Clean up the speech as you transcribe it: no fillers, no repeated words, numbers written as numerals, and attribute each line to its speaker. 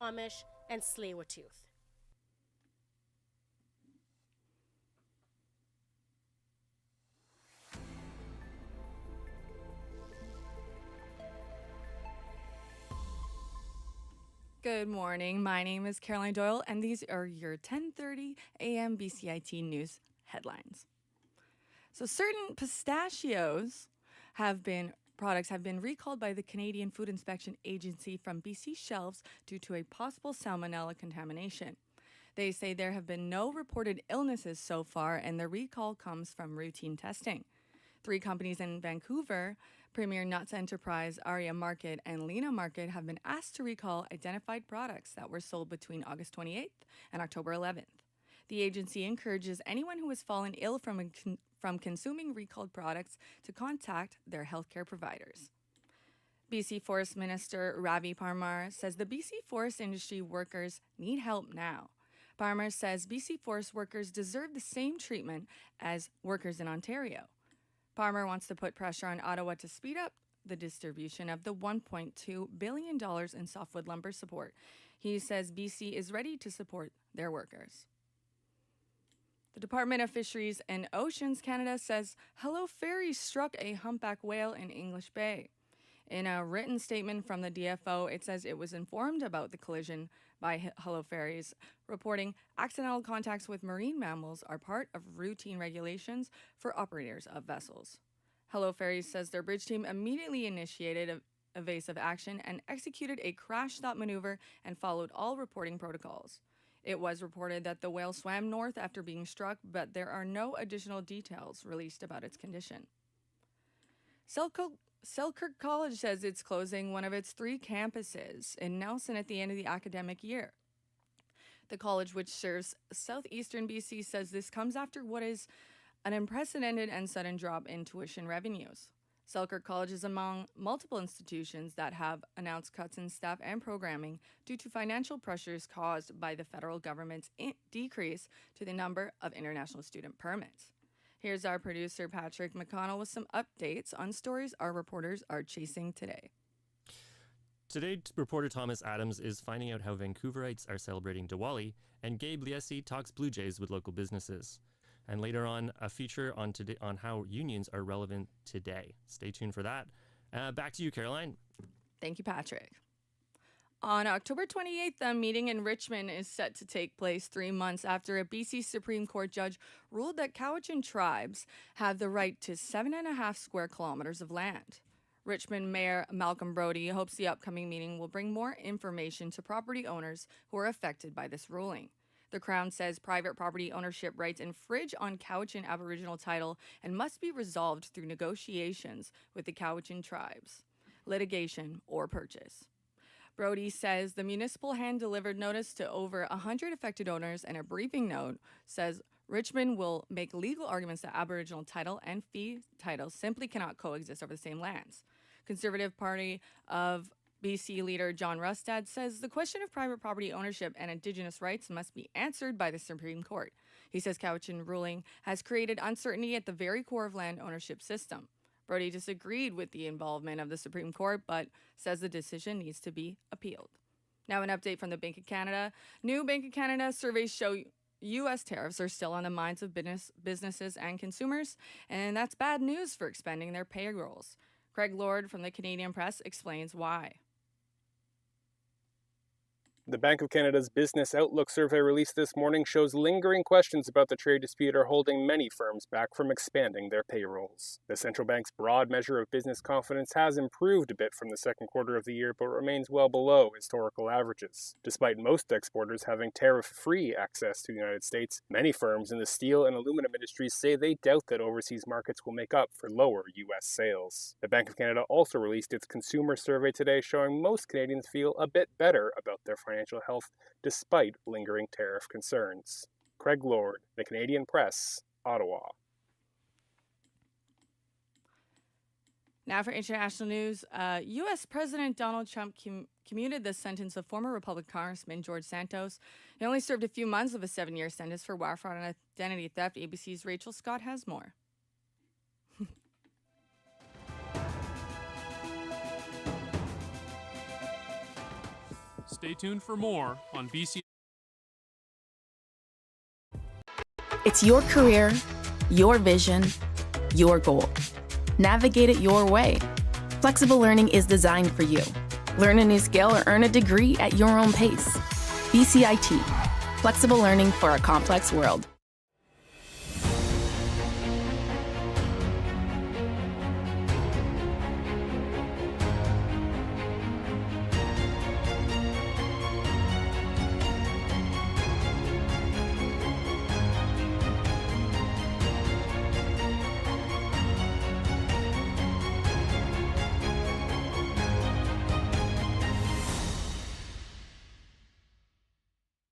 Speaker 1: Amish, and Tsleil-Waututh.
Speaker 2: Good morning. My name is Caroline Doyle, and these are your 10:30 a.m. BCIT news headlines. So, certain products have been recalled by the Canadian Food Inspection Agency from BC shelves due to a possible salmonella contamination. They say there have been no reported illnesses so far, and the recall comes from routine testing. 3 companies in Vancouver, Premier Nuts Enterprise, Aria Market, and Lena Market, have been asked to recall identified products that were sold between August 28th and October 11th. The agency encourages anyone who has fallen ill from consuming recalled products to contact their healthcare providers. BC Forest Minister Ravi Parmar says the BC forest industry workers need help now. Parmar says BC forest workers deserve the same treatment as workers in Ontario. Parmar wants to put pressure on Ottawa to speed up the distribution of the $1.2 billion in softwood lumber support. He says BC is ready to support their workers. The Department of Fisheries and Oceans Canada says Hello Ferry struck a humpback whale in English Bay. In a written statement from the DFO, it says it was informed about the collision by Hello Ferries, reporting accidental contacts with marine mammals are part of routine regulations for operators of vessels. Hello Ferries says their bridge team immediately initiated evasive action and executed a crash stop maneuver and followed all reporting protocols. It was reported that the whale swam north after being struck, but there are no additional details released about its condition. Selkirk College says it's closing one of its 3 campuses in Nelson at the end of the academic year. The college, which serves southeastern BC, says this comes after what is an unprecedented and sudden drop in tuition revenues. Selkirk College is among multiple institutions that have announced cuts in staff and programming due to financial pressures caused by the federal government's decrease to the number of international student permits. Here's our producer, Patrick McConnell, with some updates on stories our reporters are chasing today.
Speaker 3: Today, reporter Thomas Adams is finding out how Vancouverites are celebrating Diwali, and Gabe Liesi talks Blue Jays with local businesses. And later on, a feature on how unions are relevant today. Stay tuned for that. Back to you, Caroline.
Speaker 2: Thank you, Patrick. On October 28th, a meeting in Richmond is set to take place 3 months after a BC Supreme Court judge ruled that Cowichan tribes have the right to 7.5 square kilometers of land. Richmond Mayor Malcolm Brody hopes the upcoming meeting will bring more information to property owners who are affected by this ruling. The Crown says private property ownership rights infringe on Cowichan Aboriginal title and must be resolved through negotiations with the Cowichan tribes, litigation, or purchase. Brody says the municipal hand-delivered notice to over 100 affected owners and a briefing note says Richmond will make legal arguments that Aboriginal title and fee titles simply cannot coexist over the same lands. Conservative Party of BC leader John Rustad says the question of private property ownership and Indigenous rights must be answered by the Supreme Court. He says Cowichan ruling has created uncertainty at the very core of land ownership system. Brody disagreed with the involvement of the Supreme Court, but says the decision needs to be appealed. Now an update from the Bank of Canada. New Bank of Canada surveys show U.S. tariffs are still on the minds of businesses and consumers, and that's bad news for expanding their payrolls. Craig Lord from the Canadian Press explains why.
Speaker 4: The Bank of Canada's Business Outlook survey released this morning shows lingering questions about the trade dispute are holding many firms back from expanding their payrolls. The central bank's broad measure of business confidence has improved a bit from the second quarter of the year, but remains well below historical averages. Despite most exporters having tariff-free access to the United States, many firms in the steel and aluminum industries say they doubt that overseas markets will make up for lower U.S. sales. The Bank of Canada also released its consumer survey today, showing most Canadians feel a bit better about their financial health despite lingering tariff concerns. Craig Lord, The Canadian Press, Ottawa.
Speaker 2: Now for international news, U.S. President Donald Trump commuted the sentence of former Republican Congressman George Santos. He only served a few months of a 7-year sentence for wire fraud and identity theft. ABC's Rachel Scott has more.
Speaker 5: Stay tuned for more on BC.
Speaker 6: It's your career, your vision, your goal. Navigate it your way. Flexible learning is designed for you. Learn a new skill or earn a degree at your own pace. BCIT, flexible learning for a complex world.